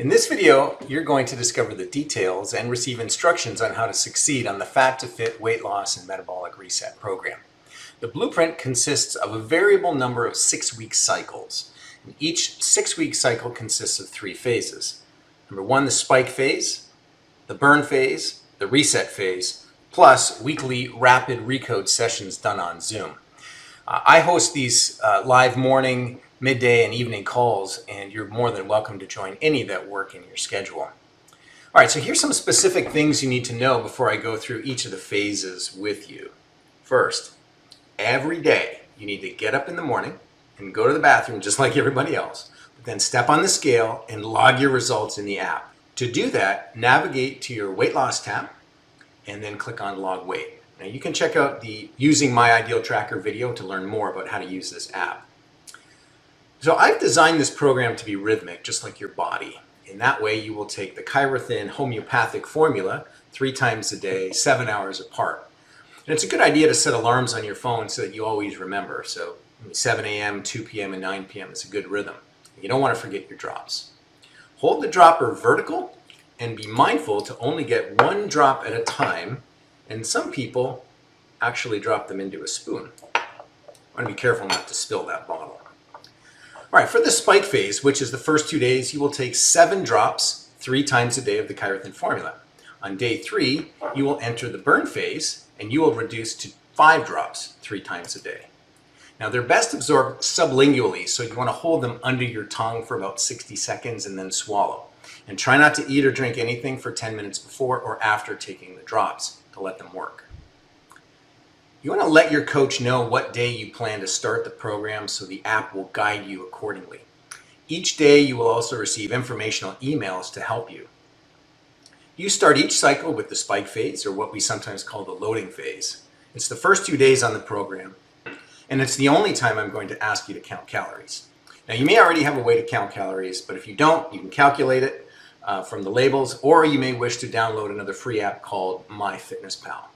In this video, you're going to discover the details and receive instructions on how to succeed on the Fat to Fit weight loss and metabolic reset program. The blueprint consists of a variable number of 6-week cycles. And each 6-week cycle consists of 3 phases. Number 1, the spike phase, the burn phase, the reset phase, plus weekly rapid recode sessions done on Zoom. I host these live morning, midday, and evening calls, and you're more than welcome to join any that work in your schedule. All right, so here's some specific things you need to know before I go through each of the phases with you. First, every day you need to get up in the morning and go to the bathroom just like everybody else, but then step on the scale and log your results in the app. To do that, navigate to your weight loss tab and then click on log weight. Now you can check out the Using My Ideal Tracker video to learn more about how to use this app. So I've designed this program to be rhythmic, just like your body. In that way, you will take the Chirothin homeopathic formula 3 times a day, 7 hours apart. And it's a good idea to set alarms on your phone so that you always remember. So 7 a.m., 2 p.m., and 9 p.m. is a good rhythm. You don't want to forget your drops. Hold the dropper vertical and be mindful to only get 1 drop at a time. And some people actually drop them into a spoon. I want to be careful not to spill that bottle. All right, for the spike phase, which is the first 2 days, you will take 7 drops 3 times a day of the Chirothin formula. On day 3, you will enter the burn phase, and you will reduce to 5 drops 3 times a day. Now, they're best absorbed sublingually, so you want to hold them under your tongue for about 60 seconds and then swallow. And try not to eat or drink anything for 10 minutes before or after taking the drops to let them work. You want to let your coach know what day you plan to start the program so the app will guide you accordingly. Each day you will also receive informational emails to help you. You start each cycle with the spike phase, or what we sometimes call the loading phase. It's the first 2 days on the program, and it's the only time I'm going to ask you to count calories. Now you may already have a way to count calories, but if you don't, you can calculate it from the labels, or you may wish to download another free app called MyFitnessPal.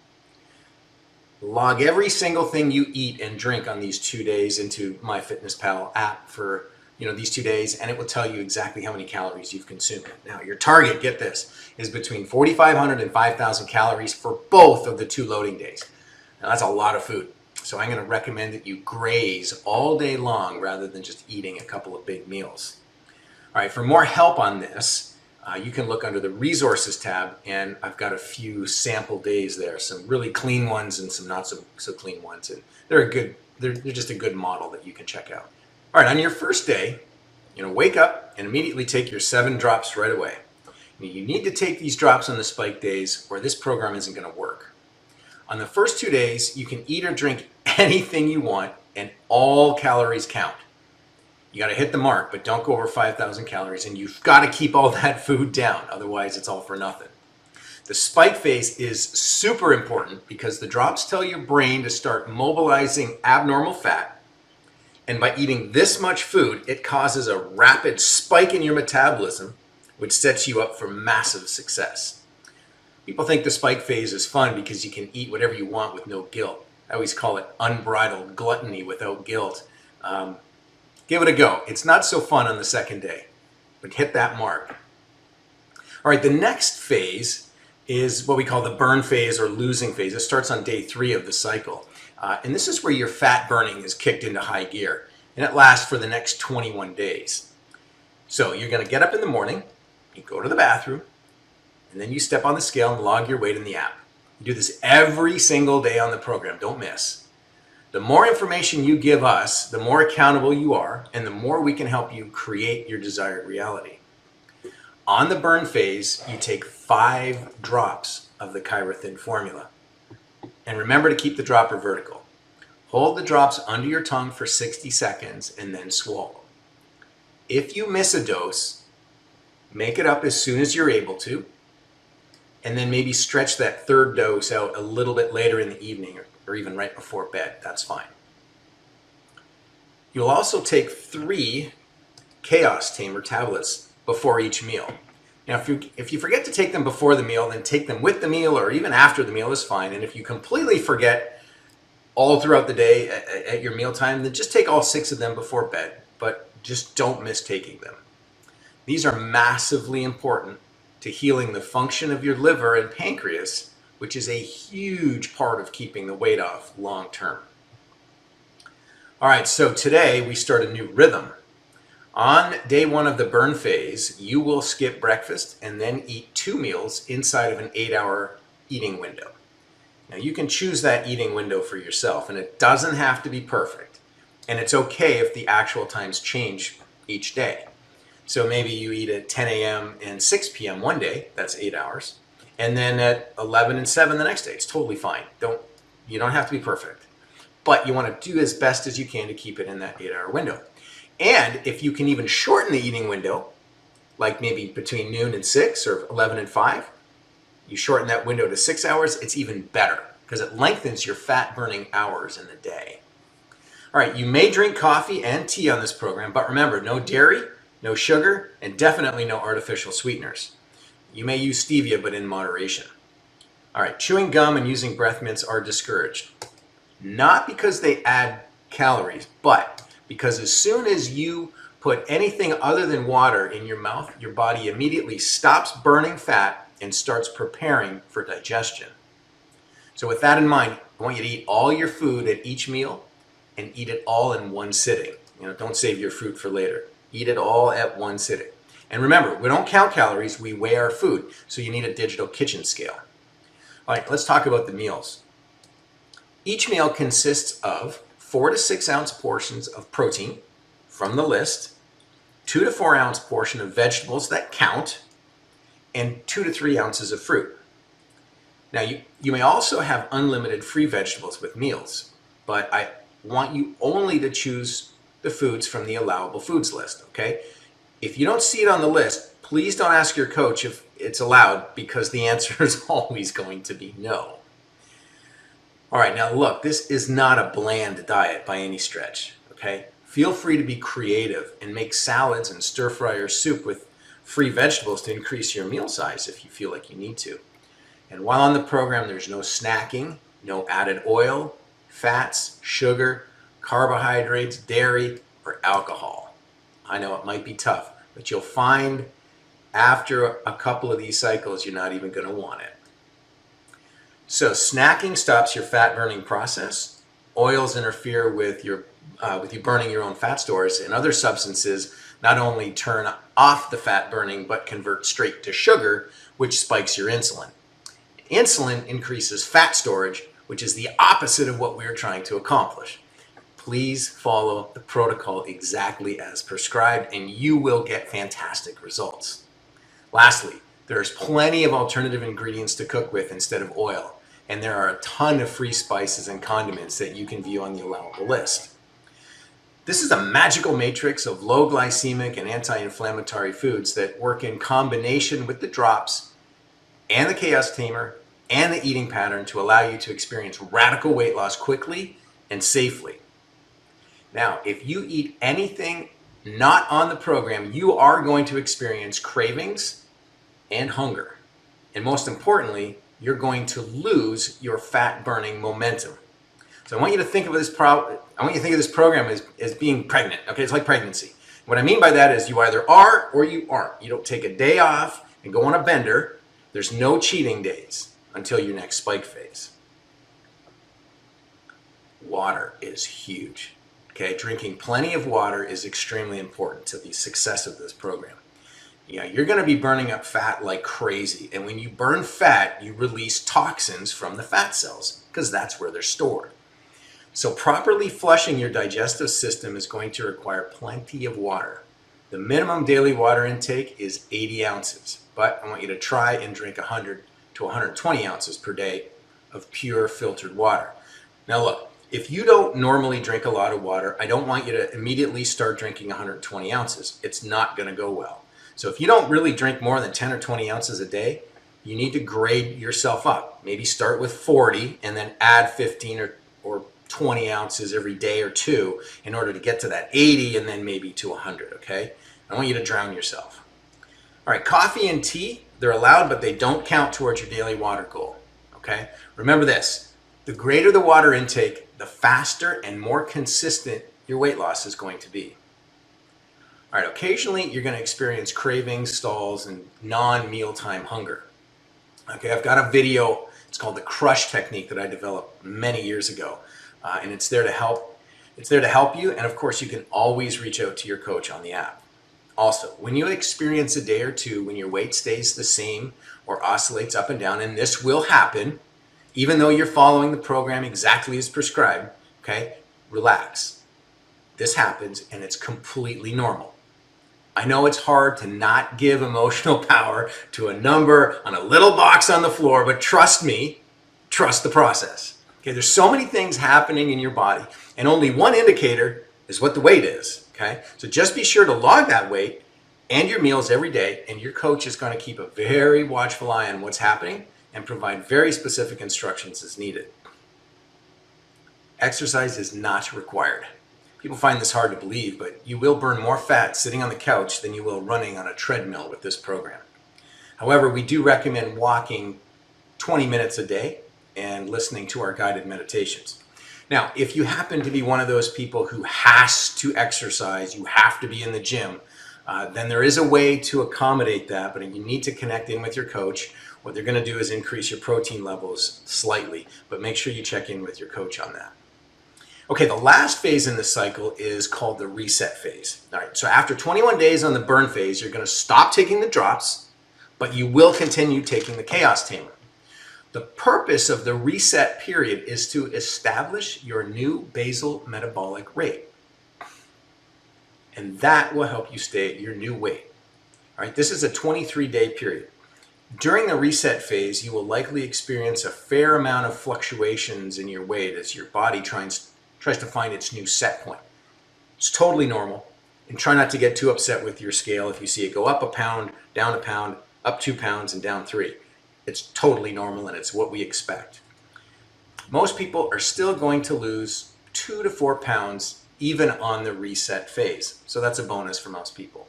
Log every single thing you eat and drink on these 2 days into MyFitnessPal app for these 2 days, and it will tell you exactly how many calories you've consumed. Now your target, get this, is between 4,500 and 5,000 calories for both of the 2 loading days. Now that's a lot of food, so I'm going to recommend that you graze all day long rather than just eating a couple of big meals. All right, for more help on this, you can look under the resources tab, and I've got a few sample days there, some really clean ones and some not so clean ones, and they're just a good model that you can check out. All right, on your first day, wake up and immediately take your 7 drops right away. You need to take these drops on the spike days or this program isn't going to work. On the first 2 days, you can eat or drink anything you want and all calories count. You got to hit the mark, but don't go over 5,000 calories, and you've got to keep all that food down. Otherwise, it's all for nothing. The spike phase is super important because the drops tell your brain to start mobilizing abnormal fat. And by eating this much food, it causes a rapid spike in your metabolism, which sets you up for massive success. People think the spike phase is fun because you can eat whatever you want with no guilt. I always call it unbridled gluttony without guilt. Give it a go. It's not so fun on the second day, but hit that mark. All right, the next phase is what we call the burn phase or losing phase. It starts on day 3 of the cycle. And this is where your fat burning is kicked into high gear. And it lasts for the next 21 days. So you're going to get up in the morning, you go to the bathroom, and then you step on the scale and log your weight in the app. You do this every single day on the program. Don't miss. The more information you give us, the more accountable you are, and the more we can help you create your desired reality. On the burn phase, you take 5 drops of the Chirothin formula. And remember to keep the dropper vertical. Hold the drops under your tongue for 60 seconds and then swallow. If you miss a dose, make it up as soon as you're able to, and then maybe stretch that 3rd dose out a little bit later in the evening or even right before bed. That's fine. You'll also take 3 Chaos Tamer tablets before each meal. Now, if you forget to take them before the meal, then take them with the meal or even after the meal is fine. And if you completely forget all throughout the day at your mealtime, then just take all 6 of them before bed, but just don't miss taking them. These are massively important to healing the function of your liver and pancreas, which is a huge part of keeping the weight off long term. All right, so today we start a new rhythm. On day 1 of the burn phase, you will skip breakfast and then eat 2 meals inside of an 8-hour eating window. Now you can choose that eating window for yourself, and it doesn't have to be perfect. And it's okay if the actual times change each day. So maybe you eat at 10 a.m. and 6 p.m. one day, that's 8 hours, and then at 11 and 7 the next day. It's totally fine. You don't have to be perfect, but you want to do as best as you can to keep it in that 8-hour window. And if you can even shorten the eating window, like maybe between noon and 6 or 11 and 5, you shorten that window to 6 hours, it's even better because it lengthens your fat burning hours in the day. All right, you may drink coffee and tea on this program, but remember, no dairy, no sugar, and definitely no artificial sweeteners. You may use stevia, but in moderation. All right, chewing gum and using breath mints are discouraged. Not because they add calories, but because as soon as you put anything other than water in your mouth, your body immediately stops burning fat and starts preparing for digestion. So with that in mind, I want you to eat all your food at each meal and eat it all in one sitting. Don't save your fruit for later. Eat it all at one sitting. And remember, we don't count calories, we weigh our food. So you need a digital kitchen scale. All right, let's talk about the meals. Each meal consists of 4 to 6 ounce portions of protein from the list, 2 to 4 ounce portion of vegetables that count, and 2 to 3 ounces of fruit. Now, you may also have unlimited free vegetables with meals, but I want you only to choose the foods from the allowable foods list, okay? If you don't see it on the list, please don't ask your coach if it's allowed, because the answer is always going to be no. All right, now look, this is not a bland diet by any stretch, okay? Feel free to be creative and make salads and stir fry your soup with free vegetables to increase your meal size if you feel like you need to. And while on the program, there's no snacking, no added oil, fats, sugar, carbohydrates, dairy, or alcohol. I know it might be tough, but you'll find after a couple of these cycles, you're not even going to want it. So snacking stops your fat burning process. Oils interfere with you burning your own fat stores, and other substances not only turn off the fat burning, but convert straight to sugar, which spikes your insulin. Insulin increases fat storage, which is the opposite of what we're trying to accomplish. Please follow the protocol exactly as prescribed, and you will get fantastic results. Lastly, there's plenty of alternative ingredients to cook with instead of oil, and there are a ton of free spices and condiments that you can view on the allowable list. This is a magical matrix of low glycemic and anti-inflammatory foods that work in combination with the drops and the Chaos Tamer and the eating pattern to allow you to experience radical weight loss quickly and safely. Now, if you eat anything not on the program, you are going to experience cravings and hunger. And most importantly, you're going to lose your fat burning momentum. So I want you to think of this program as being pregnant. Okay, it's like pregnancy. What I mean by that is you either are or you aren't. You don't take a day off and go on a bender. There's no cheating days until your next spike phase. Water is huge. Okay, drinking plenty of water is extremely important to the success of this program. Yeah, you're going to be burning up fat like crazy. And when you burn fat, you release toxins from the fat cells because that's where they're stored. So properly flushing your digestive system is going to require plenty of water. The minimum daily water intake is 80 ounces, but I want you to try and drink 100 to 120 ounces per day of pure filtered water. Now look, if you don't normally drink a lot of water, I don't want you to immediately start drinking 120 ounces. It's not going to go well. So if you don't really drink more than 10 or 20 ounces a day, you need to grade yourself up. Maybe start with 40 and then add 15 or 20 ounces every day or two in order to get to that 80 and then maybe to 100, okay? I want you to drown yourself. All right, coffee and tea, they're allowed, but they don't count towards your daily water goal, okay? Remember this, the greater the water intake, the faster and more consistent your weight loss is going to be. All right, occasionally you're going to experience cravings, stalls, and non-mealtime hunger. Okay, I've got a video, it's called the Crush Technique that I developed many years ago, and it's there to help. It's there to help you, and of course you can always reach out to your coach on the app. Also, when you experience a day or two when your weight stays the same or oscillates up and down, and this will happen, even though you're following the program exactly as prescribed, okay, relax. This happens and it's completely normal. I know it's hard to not give emotional power to a number on a little box on the floor, but trust me, trust the process. Okay, there's so many things happening in your body, and only one indicator is what the weight is. Okay, so just be sure to log that weight and your meals every day, and your coach is going to keep a very watchful eye on what's happening and provide very specific instructions as needed. Exercise is not required. People find this hard to believe, but you will burn more fat sitting on the couch than you will running on a treadmill with this program. However, we do recommend walking 20 minutes a day and listening to our guided meditations. Now, if you happen to be one of those people who has to exercise, you have to be in the gym, then there is a way to accommodate that, but you need to connect in with your coach. What they're going to do is increase your protein levels slightly, but make sure you check in with your coach on that. Okay, the last phase in this cycle is called the reset phase. All right, so after 21 days on the burn phase, you're going to stop taking the drops, but you will continue taking the Chaos Tamer. The purpose of the reset period is to establish your new basal metabolic rate. And that will help you stay at your new weight. All right, this is a 23-day period. During the reset phase, you will likely experience a fair amount of fluctuations in your weight as your body tries to find its new set point. It's totally normal, and try not to get too upset with your scale if you see it go up a pound, down a pound, up 2 pounds, and down 3. It's totally normal, and it's what we expect. Most people are still going to lose 2 to 4 pounds even on the reset phase. So that's a bonus for most people.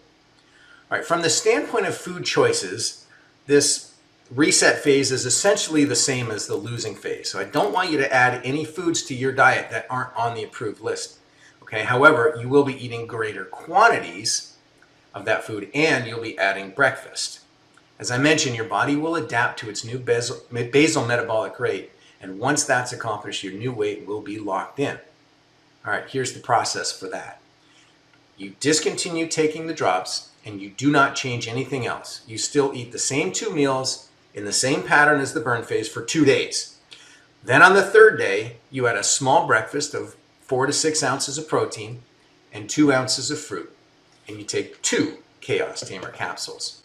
All right, from the standpoint of food choices, this reset phase is essentially the same as the losing phase. So I don't want you to add any foods to your diet that aren't on the approved list. Okay, however, you will be eating greater quantities of that food, and you'll be adding breakfast. As I mentioned, your body will adapt to its new basal metabolic rate, and once that's accomplished, your new weight will be locked in. All right, here's the process for that. You discontinue taking the drops, and you do not change anything else. You still eat the same 2 meals in the same pattern as the burn phase for 2 days. Then on the 3rd day, you add a small breakfast of 4 to 6 ounces of protein and 2 ounces of fruit, and you take 2 Chaos Tamer capsules.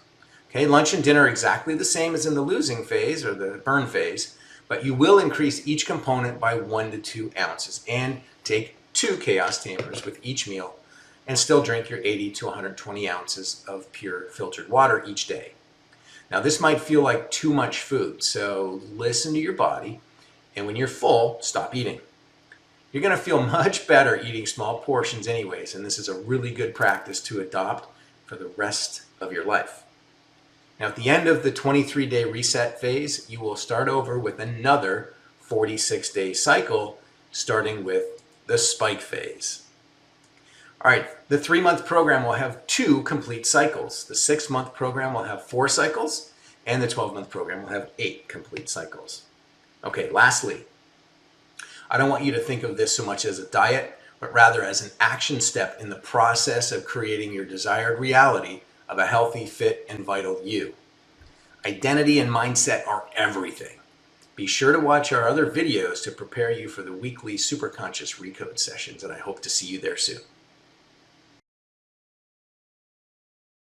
Okay, lunch and dinner are exactly the same as in the losing phase or the burn phase, but you will increase each component by 1 to 2 ounces and take 2 Chaos Tamers with each meal, and still drink your 80 to 120 ounces of pure filtered water each day. Now, this might feel like too much food, so listen to your body, and when you're full, stop eating. You're going to feel much better eating small portions anyways, and this is a really good practice to adopt for the rest of your life. Now, at the end of the 23-day reset phase, you will start over with another 46-day cycle, starting with the spike phase. All right, the 3-month program will have 2 complete cycles. The 6-month program will have 4 cycles, and the 12-month program will have 8 complete cycles. Okay, lastly, I don't want you to think of this so much as a diet, but rather as an action step in the process of creating your desired reality of a healthy, fit, and vital you. Identity and mindset are everything. Be sure to watch our other videos to prepare you for the weekly Superconscious Recode sessions, and I hope to see you there soon.